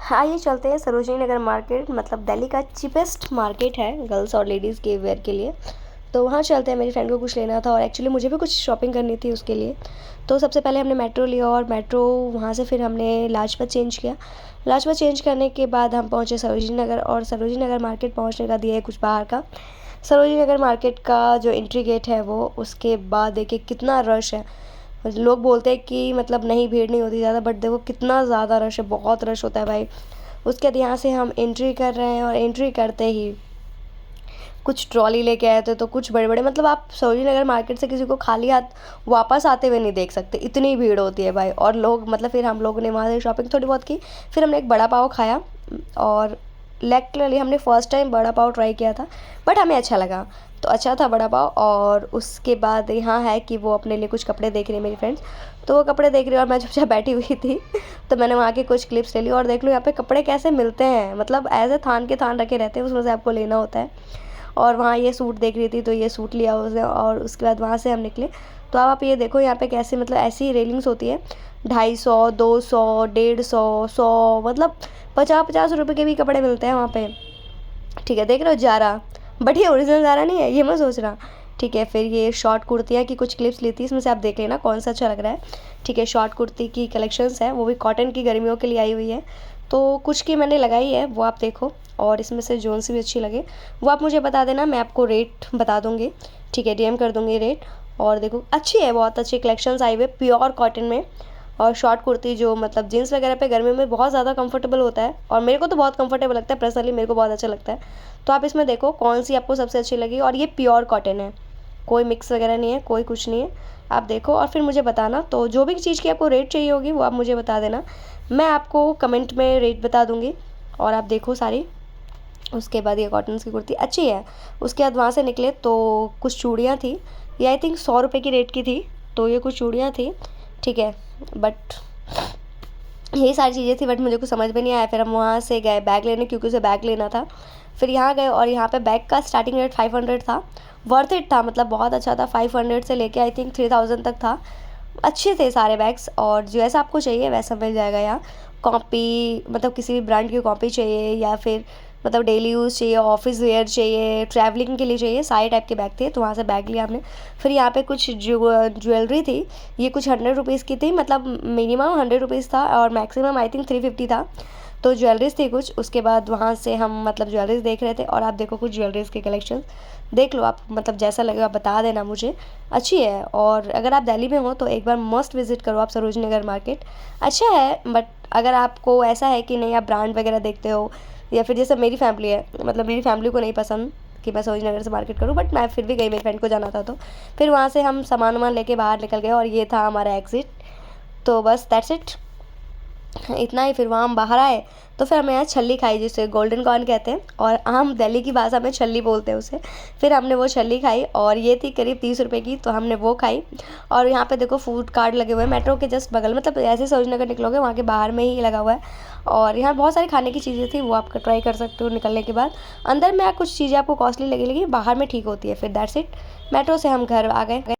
आइए चलते हैं सरोजिनी नगर मार्केट, मतलब दिल्ली का चीपेस्ट मार्केट है गर्ल्स और लेडीज़ के वेयर के लिए। तो वहाँ चलते हैं, मेरी फ्रेंड को कुछ लेना था और एक्चुअली मुझे भी कुछ शॉपिंग करनी थी उसके लिए। तो सबसे पहले हमने मेट्रो लिया और मेट्रो वहाँ से फिर हमने लाजपत चेंज किया। लाजपत चेंज करने के बाद हम पहुँचे सरोजिनी नगर, और सरोजिनी नगर मार्केट पहुँचने का दिया है कुछ बाहर का। सरोजिनी नगर मार्केट का जो एंट्री गेट है वो, उसके बाद देखिए कितना रश है। लोग बोलते हैं कि मतलब नहीं, भीड़ नहीं होती ज़्यादा, बट देखो कितना ज़्यादा रश है, बहुत रश होता है भाई। उसके बाद यहाँ से हम एंट्री कर रहे हैं और एंट्री करते ही कुछ ट्रॉली लेके आए थे, तो कुछ बड़े बड़े, मतलब आप सरोजिनी नगर मार्केट से किसी को खाली हाथ वापस आते हुए नहीं देख सकते, इतनी भीड़ होती है भाई। और लोग, मतलब फिर हम लोगों ने वहाँ से शॉपिंग थोड़ी बहुत की। फिर हमने एक बड़ा पाव खाया और लिटरली हमने फ़र्स्ट टाइम बड़ा पाव ट्राई किया था, बट हमें अच्छा लगा। तो अच्छा था बड़ा पाव। और उसके बाद यहाँ है कि वो अपने लिए कुछ कपड़े देख रही है मेरी फ्रेंड्स, तो वो कपड़े देख रही है और मैं चुपचाप बैठी हुई थी। तो मैंने वहाँ के कुछ क्लिप्स ले ली और देख लो यहाँ पे कपड़े कैसे मिलते हैं, मतलब ऐसे थान के थान रखे रहते हैं, उसमें से आपको लेना होता है। और वहाँ ये सूट देख रही थी तो ये सूट लिया उसने, और उसके बाद वहाँ से हम निकले। तो अब आप ये देखो यहाँ पे कैसे, मतलब ऐसी रेलिंग्स होती है, 250, 200, 150, 100, मतलब 50-50 रुपये के भी कपड़े मिलते हैं वहाँ पे। ठीक है, देख रहे हो ज़ारा, बट ये ओरिजिनल ज़ारा नहीं है, ये मैं सोच रहा। ठीक है, फिर ये शॉर्ट कुर्तियाँ की कुछ क्लिप्स ली थी, इसमें से आप देख लेना कौन सा अच्छा लग रहा है। ठीक है, शॉर्ट कुर्ती की कलेक्शंस है, वो भी कॉटन की, गर्मियों के लिए आई हुई है। तो कुछ की मैंने लगाई है, वो आप देखो, और इसमें से जोन सी भी अच्छी लगे वो आप मुझे बता देना, मैं आपको रेट बता दूँगी। ठीक है, डीएम कर दूँगी रेट। और देखो अच्छी है, बहुत अच्छी कलेक्शंस आई हुई है प्योर कॉटन में। और शॉर्ट कुर्ती जो मतलब जीन्स वगैरह पे गर्मी में बहुत ज़्यादा कंफर्टेबल होता है, और मेरे को तो बहुत कंफर्टेबल लगता है, पर्सनली मेरे को बहुत अच्छा लगता है। तो आप इसमें देखो कौन सी आपको सबसे अच्छी लगी, और ये प्योर कॉटन है, कोई मिक्स वगैरह नहीं है, कोई कुछ नहीं है। आप देखो और फिर मुझे बताना। तो जो भी चीज़ की आपको रेट चाहिए होगी वो आप मुझे बता देना, मैं आपको कमेंट में रेट बता दूँगी। और आप देखो सारी। उसके बाद ये कॉटन की कुर्ती अच्छी है। उसके बाद वहाँ से निकले तो कुछ चूड़ियाँ थी, ये आई थिंक 100 रुपये की रेट की थी। तो ये कुछ चूड़ियाँ थी, ठीक है, बट यही सारी चीज़ें थी, बट मुझे कुछ समझ में नहीं आया। फिर हम वहाँ से गए बैग लेने, क्योंकि उसे बैग लेना था। फिर यहाँ गए और यहाँ पे बैग का स्टार्टिंग रेट 500 था। वर्थ इट था, मतलब बहुत अच्छा था। 500 से लेके आई थिंक 3000 तक था। अच्छे थे सारे बैग्स, और जैसा आपको चाहिए वैसा मिल जाएगा यहाँ। कॉपी, मतलब किसी भी ब्रांड की कॉपी चाहिए, या फिर मतलब डेली यूज़ चाहिए, ऑफिस वेयर चाहिए, ट्रैवलिंग के लिए चाहिए, सारे टाइप के बैग थे। तो वहाँ से बैग लिया हमने। फिर यहाँ पे कुछ ज्वेलरी थी, ये कुछ 100 रुपीज़ की थी, मतलब मिनिमम 100 रुपीज़ था और मैक्सिमम आई थिंक 350 था। तो ज्वेलरीज थी कुछ। उसके बाद वहाँ से हम मतलब ज्वेलरीज देख रहे थे, और आप देखो कुछ ज्वेलरीज के कलेक्शन देख लो आप, मतलब जैसा लगेगा आप बता देना मुझे। अच्छी है, और अगर आप दिल्ली में हो तो एक बार मस्ट विजिट करो आप सरोजिनी नगर मार्केट। अच्छा है, बट अगर आपको ऐसा है कि नहीं आप ब्रांड वगैरह देखते हो, या फिर जैसे मेरी फैमिली है, मतलब मेरी फैमिली को नहीं पसंद कि मैं सरोजिनी नगर से मार्केट करूँ, बट मैं फिर भी गई, मेरी फ्रेंड को जाना था। तो फिर वहाँ से हम सामान वामान लेके बाहर निकल गए, और ये था हमारा एग्ज़िट। तो बस दैट्स इट, इतना ही। फिर वहाँ हम बाहर आए तो फिर हमें यहाँ छल्ली खाई, जिसे गोल्डन कॉर्न कहते हैं, और हम दिल्ली की भाषा में छल्ली बोलते हैं उसे। फिर हमने वो छल्ली खाई, और ये थी करीब 30 रुपये की, तो हमने वो खाई। और यहाँ पे देखो फूड कार्ट लगे हुए हैं मेट्रो के जस्ट बगल, मतलब ऐसे सरोजिनी नगर निकलोगे वहाँ के बाहर में ही लगा हुआ है। और यहाँ बहुत सारी खाने की चीज़ें थी, वो आप ट्राई कर सकते हो निकलने के बाद। अंदर में कुछ चीज़ें आपको कॉस्टली लगेगी, बाहर में ठीक होती है। फिर दैट्स इट, मेट्रो से हम घर आ गए।